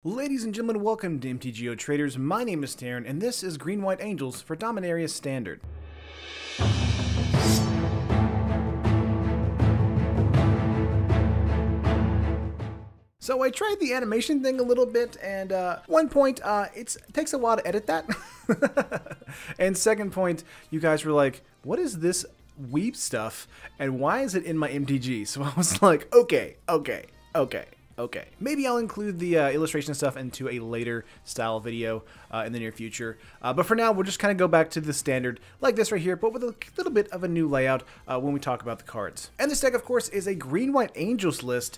Ladies and gentlemen, welcome to MTGO Traders. My name is Taryn, and this is Green White Angels for Dominaria Standard. So I tried the animation thing a little bit, and one point, it takes a while to edit that. And second point, you guys were like, what is this weeb stuff, and why is it in my MTG? So I was like, okay. Maybe I'll include the illustration stuff into a later style video in the near future. But for now, we'll just kind of go back to the standard like this right here, but with a little bit of a new layout when we talk about the cards. And this deck, of course, is a Green-White Angels list.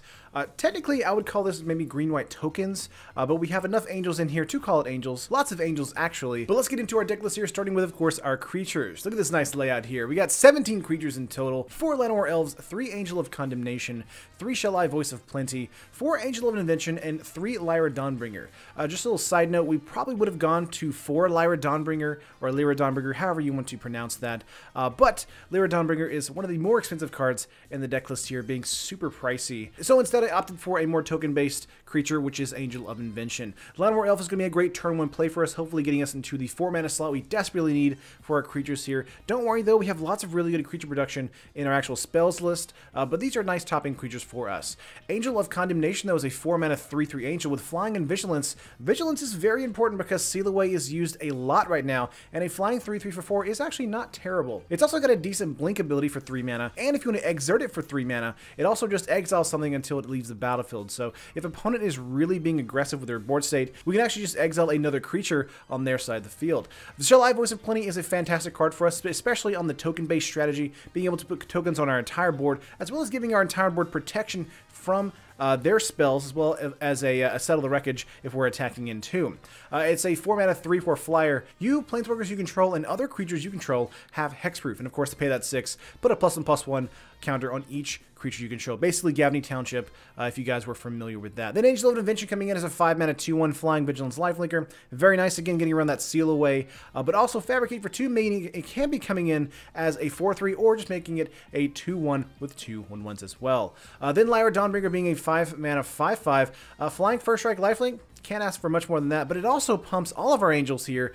Technically, I would call this maybe Green-White Tokens, but we have enough angels in here to call it angels. Lots of angels, actually. But let's get into our deck list here, starting with, of course, our creatures. Look at this nice layout here. We got 17 creatures in total, 4 Llanowar Elves, 3 Angel of Condemnation, 3 Shell-Eye Voice of Plenty, 4 Angel of Invention, and 3 Lyra Dawnbringer. Just a little side note, we probably would have gone to 4 Lyra Dawnbringer, or Lyra Dawnbringer, however you want to pronounce that. But Lyra Dawnbringer is one of the more expensive cards in the deck list here, being super pricey. So instead I opted for a more token-based creature, which is Angel of Invention. Llanowar Elf is going to be a great turn 1 play for us, hopefully getting us into the 4 mana slot we desperately need for our creatures here. Don't worry though, we have lots of really good creature production in our actual spells list, but these are nice topping creatures for us. Angel of Condemnation though is a 4 mana 3/3 angel with flying and vigilance. Vigilance is very important because Seal Away is used a lot right now, and a flying 3/3 for 4 is actually not terrible. It's also got a decent blink ability for 3 mana, and if you want to exert it for 3 mana, it also just exiles something until it leaves the battlefield. So if opponent is really being aggressive with their board state, we can actually just exile another creature on their side of the field. The Shell-Eye Voice of Plenty is a fantastic card for us, especially on the token-based strategy, being able to put tokens on our entire board, as well as giving our entire board protection from their spells, as well as a Settle the Wreckage if we're attacking in too. It's a 4 mana 3/4 flyer. You, planeswalkers you control, and other creatures you control have hexproof, and of course to pay that 6, put a +1/+1 counter on each creature you control. Basically Gavny Township, if you guys were familiar with that. Then Angel of Invention coming in as a 5 mana 2/1 flying vigilance lifelinker. Very nice, again, getting around that Seal Away, but also Fabricate for 2, meaning it can be coming in as a 4/3 or just making it a 2/1 with 2 1/1s as well. Then Lyra Dawnbringer being a 5 mana 5/5 flying first strike lifelink. Can't ask for much more than that, but it also pumps all of our angels here.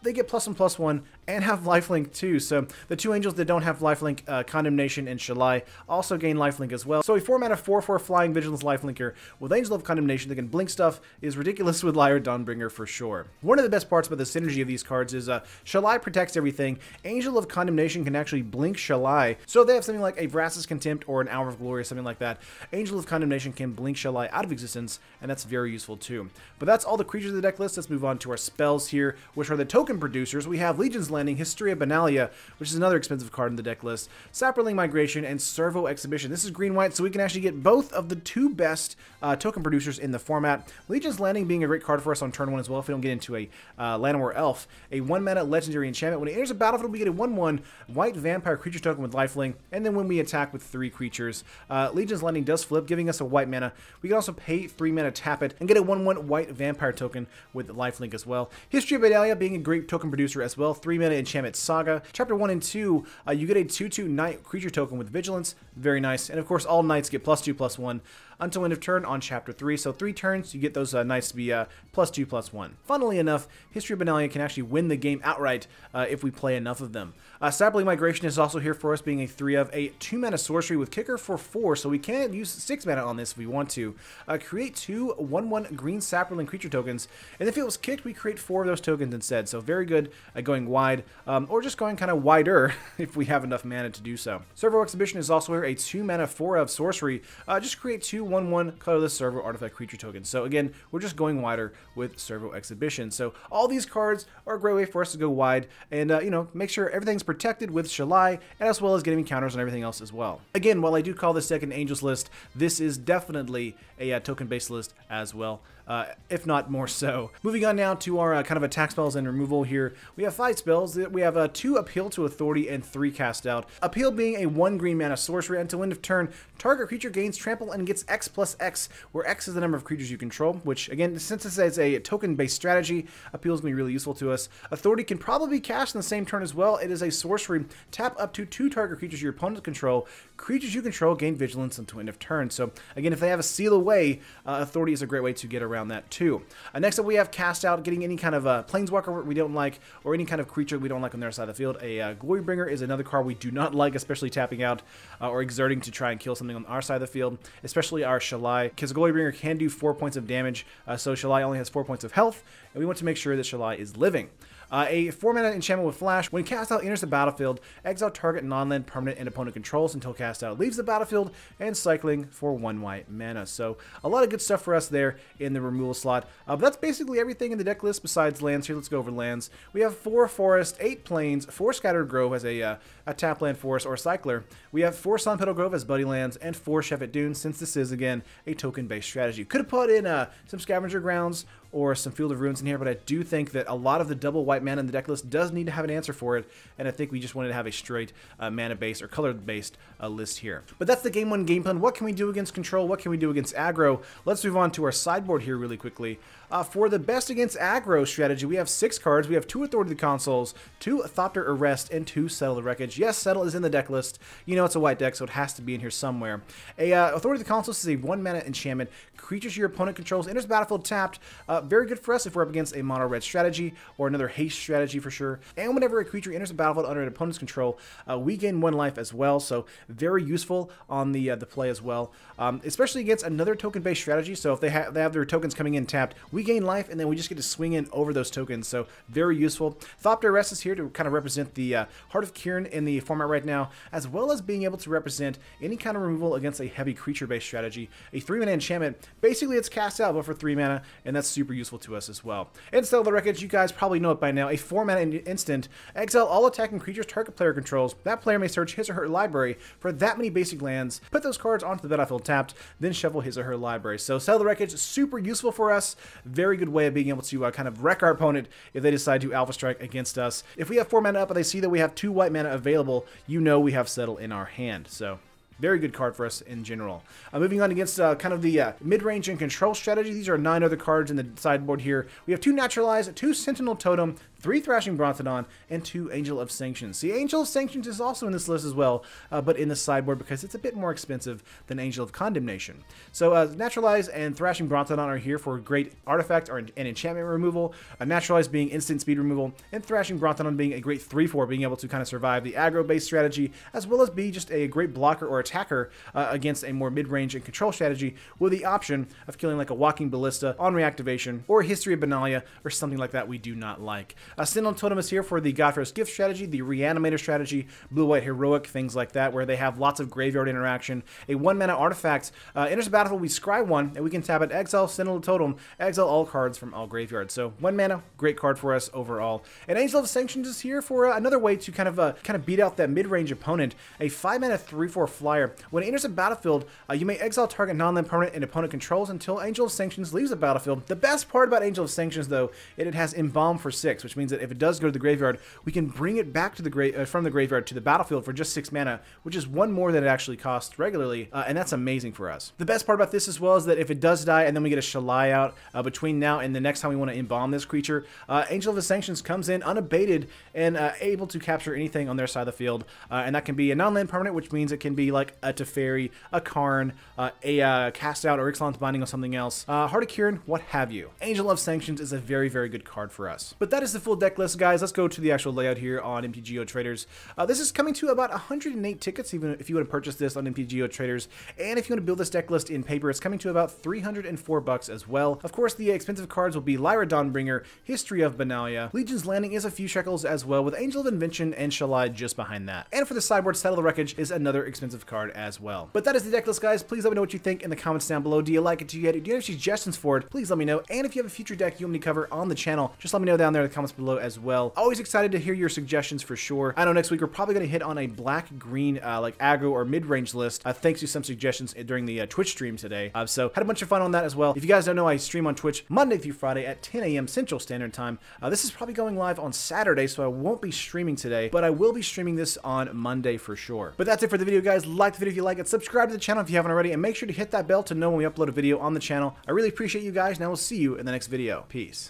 They get +1/+1 and have lifelink too. So the 2 angels that don't have lifelink, Condemnation and Shell-Eye, also gain lifelink as well. So a 4 mana 4/4 flying vigilance lifelinker with Angel of Condemnation that can blink stuff is ridiculous with Lyra Dawnbringer for sure. One of the best parts about the synergy of these cards is Shell-Eye protects everything. Angel of Condemnation can actually blink Shell-Eye. So if they have something like a Vraska's Contempt or an Hour of Glory or something like that, Angel of Condemnation can blink Shell-Eye out of existence, and that's very useful too. But that's all the creatures of the deck list. Let's move on to our spells here, which are the token producers. We have Legion's Landing, Historia Benalia, which is another expensive card in the deck list, Saproling Migration, and Servo Exhibition. This is green-white, so we can actually get both of the 2 best token producers in the format. Legion's Landing being a great card for us on turn 1 as well if we don't get into a Llanowar Elf. A 1 mana legendary enchantment. When it enters a battlefield, we get a 1/1 white vampire creature token with lifelink, and then when we attack with 3 creatures, Legion's Landing does flip, giving us a white mana. We can also pay 3 mana, tap it, and get a 1/1 white vampire token with lifelink as well. History of Benalia being a great token producer as well. 3 mana enchantment saga. Chapter 1 and 2, you get a 2/2 knight creature token with vigilance. Very nice. And of course, all knights get +2/+1 until end of turn on Chapter 3. So 3 turns, you get those knights to be +2/+1. Funnily enough, History of Benalia can actually win the game outright if we play enough of them. Saproling Migration is also here for us, being a 3 of a 2 mana sorcery with kicker for 4, so we can use 6 mana on this if we want to. Create 2 1/1 green Saproling creature tokens, and if it was kicked, we create 4 of those tokens instead. So very good at going wide, or just going kind of wider if we have enough mana to do so. Servo Exhibition is also here, a 2 mana 4 of sorcery. Just create 2 1/1 colorless Servo artifact creature tokens. So again, we're just going wider with Servo Exhibition. So all these cards are a great way for us to go wide and you know, make sure everything's protected with Shell-Eye, and as well as getting counters on everything else as well. Again, while I do call this deck an Angels list, this is definitely a token-based list as well. If not more so. Moving on now to our kind of attack spells and removal here. We have 5 spells. We have 2 Appeal to Authority and 3 Cast Out. Appeal being a 1 green mana sorcery. Until end of turn, target creature gains trample and gets X+X, where X is the number of creatures you control, which again, since this is a token-based strategy, Appeal is going to be really useful to us. Authority can probably be cast in the same turn as well. It is a sorcery. Tap up to 2 target creatures your opponent control. Creatures you control gain vigilance until end of turn. So again, if they have a Seal Away, Authority is a great way to get around around that too. Next up, we have Cast Out, getting any kind of Planeswalker we don't like, or any kind of creature we don't like on their side of the field. A Glorybringer is another card we do not like, especially tapping out or exerting to try and kill something on our side of the field, especially our Shalai, because Glorybringer can do 4 points of damage, so Shalai only has 4 points of health, and we want to make sure that Shalai is living. A 4-mana enchantment with Flash. When Cast Out enters the battlefield, exile target non-land permanent and opponent controls until Cast Out leaves the battlefield, and cycling for 1 white mana. So a lot of good stuff for us there in the removal slot. But that's basically everything in the deck list besides lands here. Let's go over lands. We have 4 Forest, 8 Plains, 4 Scattered Grove as a tap land forest or cycler. We have 4 Sun Petal Grove as buddy lands, and 4 Shepherd Dunes, since this is, again, a token-based strategy. Could have put in some Scavenger Grounds or some Field of Ruins in here, but I do think that a lot of the double white mana in the deck list does need to have an answer for it, and I think we just wanted to have a straight mana-based or color-based list here. But that's the Game 1 game plan. What can we do against control? What can we do against aggro? Let's move on to our sideboard here really quickly. For the best against aggro strategy, we have 6 cards. We have 2 Authority of the Consuls, 2 Thopter Arrest, and 2 Settle the Wreckage. Yes, Settle is in the deck list. You know it's a white deck, so it has to be in here somewhere. Authority of the Consuls is a 1-mana enchantment. Creatures your opponent controls enters the battlefield tapped. Very good for us if we're up against a mono-red strategy or another haste strategy for sure. And whenever a creature enters the battlefield under an opponent's control, we gain 1 life as well, so very useful on the play as well, especially against another token-based strategy. So if they have their tokens coming in tapped, we gain life, and then we just get to swing in over those tokens, so very useful. Thopter Arrest is here to kind of represent the Heart of Kiran in the format right now, as well as being able to represent any kind of removal against a heavy creature-based strategy. A 3-mana enchantment, basically it's Cast Out, but for 3 mana, and that's super useful to us as well. And Settle the Wreckage, you guys probably know it by now, a 4-mana instant. Exile all attacking creatures target player controls. That player may search his or her library for that many basic lands, put those cards onto the battlefield tapped, then shuffle his or her library. So Settle the Wreckage, super useful for us. Very good way of being able to kind of wreck our opponent if they decide to Alpha Strike against us. If we have 4 mana up and they see that we have 2 white mana available, you know we have Settle in our hand. So very good card for us in general. Moving on against kind of the mid-range and control strategy. These are 9 other cards in the sideboard here. We have 2 Naturalize, 2 Sentinel Totem, 3 Thrashing Brontodon, and 2 Angel of Sanctions. See, Angel of Sanctions is also in this list as well, but in the sideboard because it's a bit more expensive than Angel of Condemnation. So Naturalize and Thrashing Brontodon are here for great artifact or an enchantment removal, Naturalize being instant speed removal, and Thrashing Brontodon being a great 3/4, being able to kind of survive the aggro-based strategy, as well as be just a great blocker or attacker against a more mid-range and control strategy, with the option of killing like a Walking Ballista on reactivation, or History of Benalia, or something like that we do not like. Sentinel Totem is here for the Godfrey's Gift strategy, the Reanimator strategy, Blue-White Heroic, things like that, where they have lots of graveyard interaction. A 1-mana artifact enters the battlefield, we scry 1, and we can tap it, exile Sentinel Totem, exile all cards from all graveyards. So 1 mana, great card for us overall. And Angel of Sanctions is here for another way to kind of beat out that mid-range opponent. A 5-mana 3/4 flyer. When it enters the battlefield, you may exile target non-land permanent and opponent controls until Angel of Sanctions leaves the battlefield. The best part about Angel of Sanctions, though, is it has Embalm for 6, which means that if it does go to the graveyard, we can bring it back to the from the graveyard to the battlefield for just 6 mana, which is 1 more than it actually costs regularly, and that's amazing for us. The best part about this as well is that if it does die and then we get a Shalai out between now and the next time we want to embalm this creature, Angel of Sanctions comes in unabated and able to capture anything on their side of the field, and that can be a non-land permanent, which means it can be like a Teferi, a Karn, a Cast Out, or Ixalan's Binding on something else, Heart of Kiran, what have you. Angel of Sanctions is a very, very good card for us. But that is the full deck list, guys. Let's go to the actual layout here on MTGO Traders. This is coming to about 108 tickets, even if you want to purchase this on MTGO Traders. And if you want to build this deck list in paper, it's coming to about $304 as well. Of course, the expensive cards will be Lyra Dawnbringer, History of Benalia, Legion's Landing is a few shekels as well, with Angel of Invention and Shalai just behind that. And for the sideboard, Settle the Wreckage is another expensive card as well. But that is the deck list, guys. Please let me know what you think in the comments down below. Do you like it? Do you hate it? Do you have suggestions for it? Please let me know. And if you have a future deck you want me to cover on the channel, just let me know down there in the comments below as well. Always excited to hear your suggestions for sure. I know next week we're probably going to hit on a black-green like aggro or mid-range list, thanks to some suggestions during the Twitch stream today. So had a bunch of fun on that as well. If you guys don't know, I stream on Twitch Monday through Friday at 10 a.m. Central Standard Time. This is probably going live on Saturday, so I won't be streaming today, but I will be streaming this on Monday for sure. But that's it for the video, guys. Like the video if you like it, subscribe to the channel if you haven't already, and make sure to hit that bell to know when we upload a video on the channel. I really appreciate you guys, and I will see you in the next video. Peace.